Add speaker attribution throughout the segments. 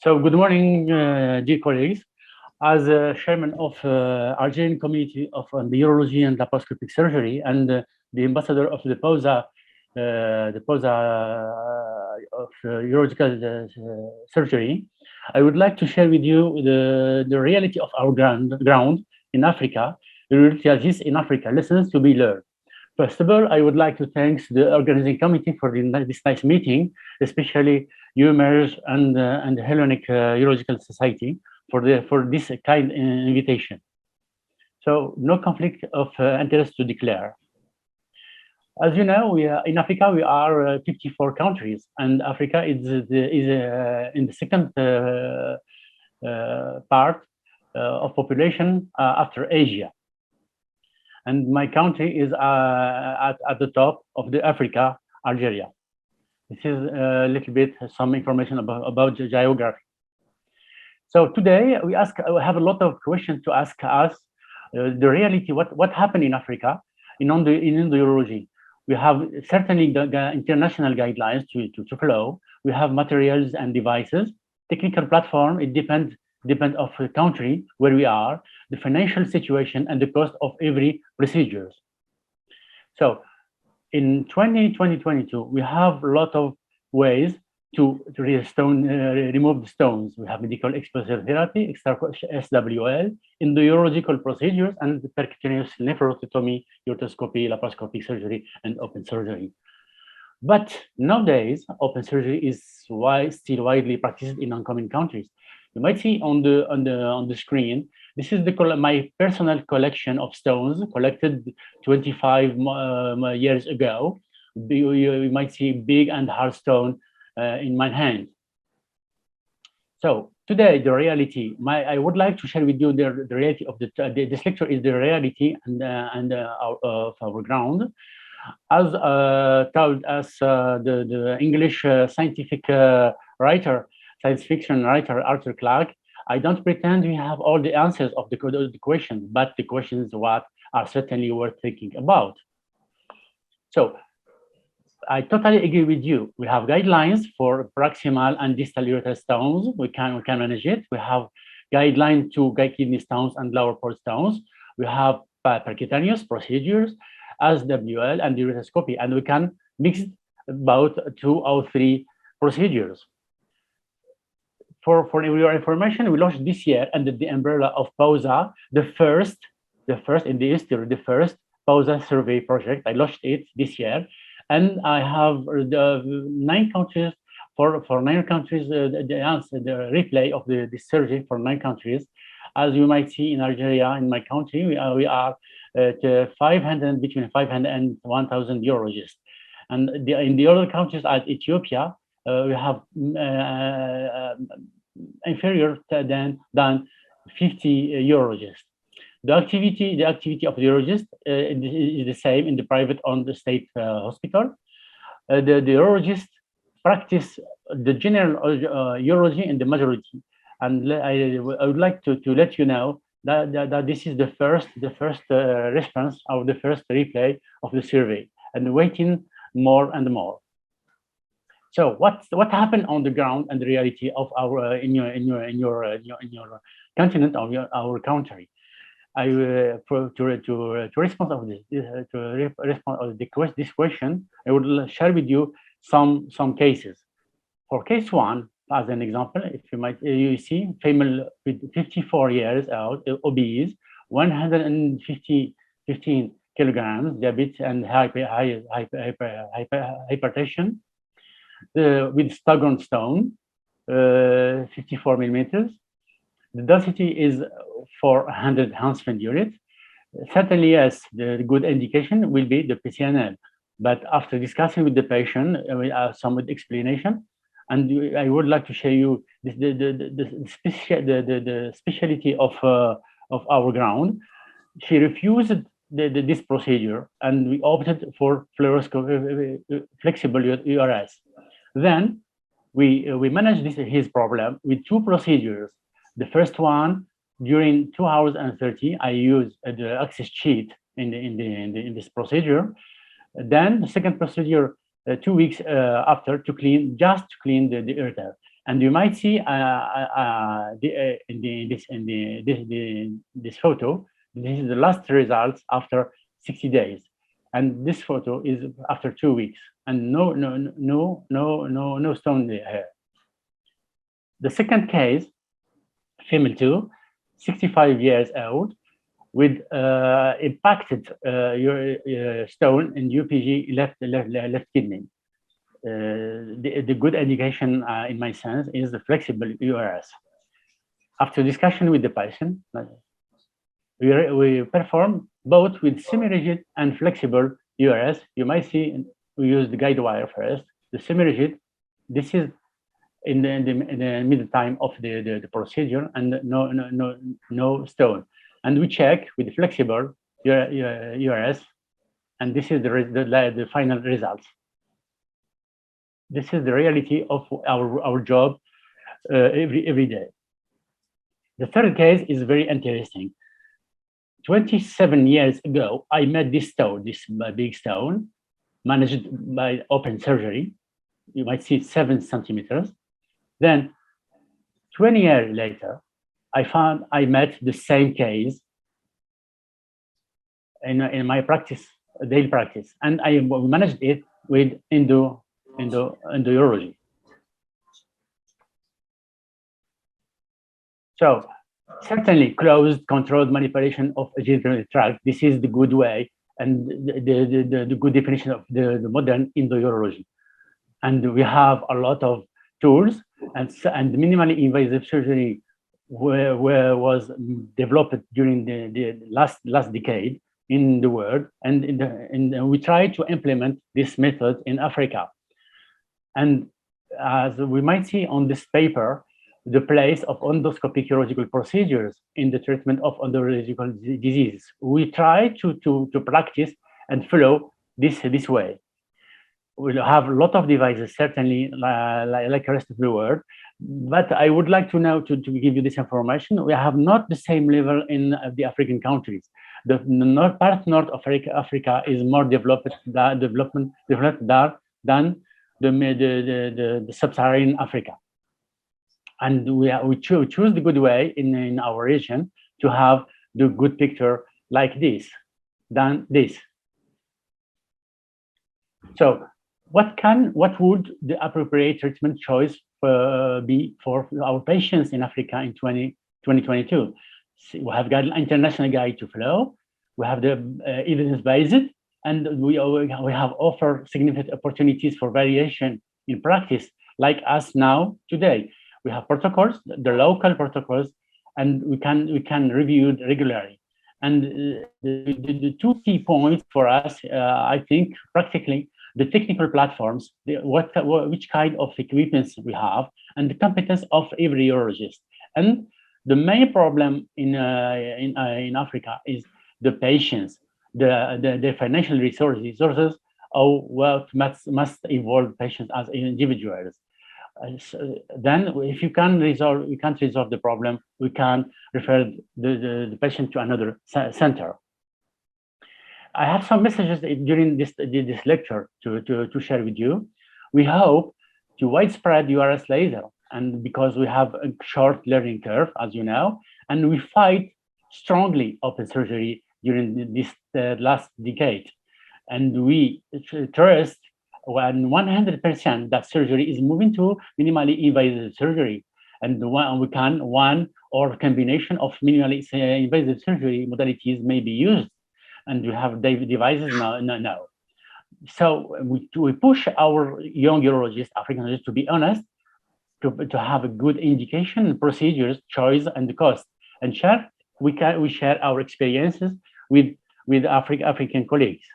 Speaker 1: So good morning, dear colleagues. As chairman of Algerian community of the urology and laparoscopic surgery and the ambassador of the POSA of urological surgery, I would like to share with you the reality of our ground in Africa, the reality of this in Africa, lessons to be learned. First of all, I would like to thank the organizing committee for this nice meeting, especially UMERS and the Hellenic Urological Society for this kind invitation. So no conflict of interest to declare. As you know, in Africa we are 54 countries, and Africa is in the second part of population after Asia. And my country is at the top of the Africa, Algeria. This is a little bit some information about the geography. So today we have a lot of questions to ask us. The reality, what happened in Africa in urology. We have certainly international guidelines to follow. We have materials and devices. Technical platform, it depends of the country where we are, the financial situation, and the cost of every procedures. So in 2022, we have a lot of ways to remove the stones. We have medical exposure therapy, SWL, in the urological procedures, and the percutaneous nephrostomy, uroscopy, laparoscopic surgery, and open surgery. But nowadays, open surgery is still widely practiced in uncommon countries. You might see on the screen, this is my personal collection of stones collected 25 years ago. You might see big and hard stone in my hand. So today, the reality, I would like to share with you the reality of this lecture is the reality of our ground. As told us the English scientific writer, science fiction writer Arthur Clarke, I don't pretend we have all the answers of the questions, but the questions what are certainly worth thinking about. So I totally agree with you. We have guidelines for proximal and distal ureter stones. We can manage it. We have guidelines to kidney stones and lower port stones. We have percutaneous procedures, SWL and uroscopy, and we can mix about 2 or 3 procedures. For your information, we launched this year under the umbrella of POSA, the first in the history, the first POSA survey project. I launched it this year, and I have 9 countries for 9 countries. The replay of this survey for 9 countries. As you might see in Algeria, in my country, we are at between 500 and 1,000 urologists, and in the other countries, as Ethiopia, we have inferior than 50 urologists. The activity of the urologist is the same in the private on the state hospital. The urologists practice the general urology in the majority, and I would like to let you know that this is the first response of the first replay of the survey, and waiting more and more. So what happened on the ground and the reality of our in your continent, of our country? To respond of this question, I would share with you some cases. For case 1, as an example, if you see female with 54 years old, obese, 115 kilograms, diabetes and hypertension, with staghorn stone, 54 millimeters. The density is 400 Huntsman units. Certainly, yes, the good indication will be the PCNL. But after discussing with the patient, we have some explanation, and I would like to show you the specialty of our ground. She refused this procedure, and we opted for flexible URS. Then we managed his problem with 2 procedures. The first one, during 2 hours and 30, I used the access sheet in this procedure. Then the second procedure, 2 weeks after, to clean the ureter. And you might see this photo. This is the last results after 60 days, and this photo is after 2 weeks, and no stone hair. The second case, female 2, 65 years old, with impacted stone in UPG left kidney. The good indication, in my sense, is the flexible URS. After discussion with the patient, we perform both with semi-rigid and flexible URS. You might see we use the guide wire first. The semi-rigid, this is in the middle time of the procedure, and no stone. And we check with the flexible URS, and this is the final results. This is the reality of our job every day. The third case is very interesting. 27 years ago, I met this stone, this big stone, managed by open surgery. You might see 7 centimeters. Then 20 years later, I met the same case in my practice, daily practice, and I managed it with endourology. So certainly closed, controlled manipulation of genital tract. This is the good way and the good definition of the modern endourology. And we have a lot of tools, and minimally invasive surgery was developed during the last decade in the world, and we try to implement this method in Africa. And as we might see on this paper, the place of endoscopic urological procedures in the treatment of endourological diseases. We try to practice and follow this way. We'll have a lot of devices, certainly, like the rest of the world. But I would like to now to give you this information. We have not the same level in the African countries. The north of Africa is more developed than the sub-Saharan Africa. And we choose the good way in our region to have the good picture like this, than this. So what would the appropriate treatment choice be for our patients in Africa in 2022? We have got an international guide to follow. We have the evidence-based, and we have offered significant opportunities for variation in practice, like us now today. We have protocols, the local protocols, and we can review it regularly. And the 2 key points for us, I think, practically, the technical platforms, which kind of equipments we have, and the competence of every urologist. And the main problem in Africa is the patients, the financial resources, or what must involve patients as individuals. Then, if you can't resolve the problem, we can refer the patient to another center. I have some messages during this lecture to share with you. We hope to widespread URS laser, and because we have a short learning curve, as you know, and we fight strongly open surgery during this last decade, and we trust when 100% that surgery is moving to minimally invasive surgery, and we can one or combination of minimally invasive surgery modalities may be used, and we have devices now. So we push our young urologists, African urologists, to be honest, to have a good indication, procedures, choice, and the cost, and we share our experiences with African colleagues.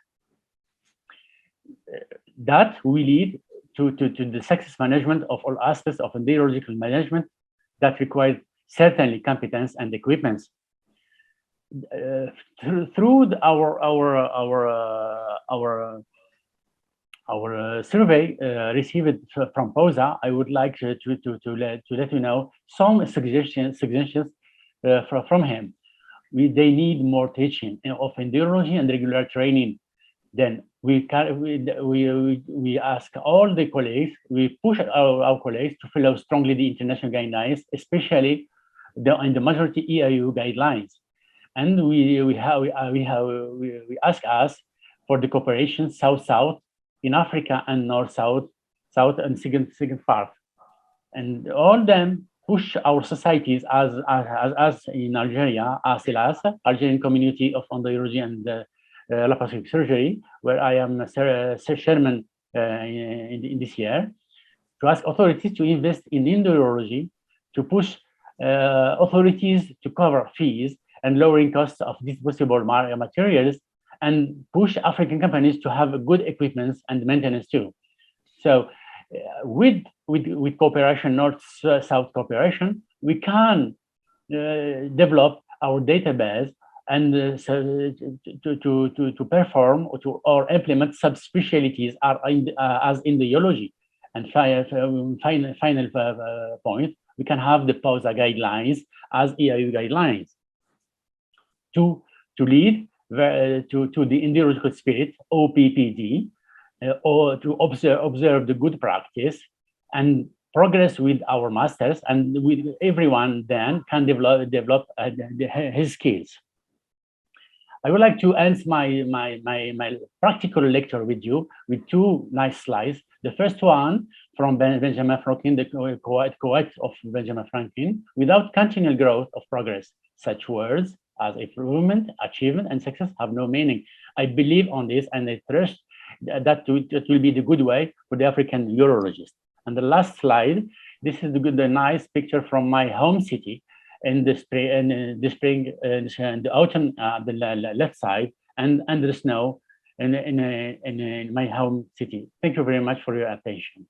Speaker 1: That will lead to the success management of all aspects of endourological management that requires certainly competence and equipment. Through our survey received from POSA, I would like to let you know some suggestions from him. They need more teaching of endourology and regular training. Then we ask all the colleagues, we push our colleagues to follow strongly the international guidelines, especially in the majority EIU guidelines. And we ask us for the cooperation South-South in Africa and North-South, South and second part. And all them push our societies as in Algeria, ASILAS, Algerian Community of Endourology and Laparoscopic Surgery, where I am chairman in this year, to ask authorities to invest in endourology, to push authorities to cover fees and lowering costs of disposable materials, and push African companies to have good equipment and maintenance too. So with cooperation, North-South cooperation, we can develop our database and to perform or implement subspecialties as in the urology. And final point, we can have the POSA guidelines as EIU guidelines to lead to the endourological spirit, OPPD, or to observe the good practice and progress with our masters, and with everyone then can develop his skills. I would like to end my practical lecture with you with two nice slides. The first one from Benjamin Franklin, the quote of Benjamin Franklin: without continual growth of progress, such words as improvement, achievement, and success have no meaning. I believe on this, and I trust that will be the good way for the African urologist. And the last slide, this is the nice picture from my home city in the spring, and the autumn, the left side, and the snow in my home city. Thank you very much for your attention.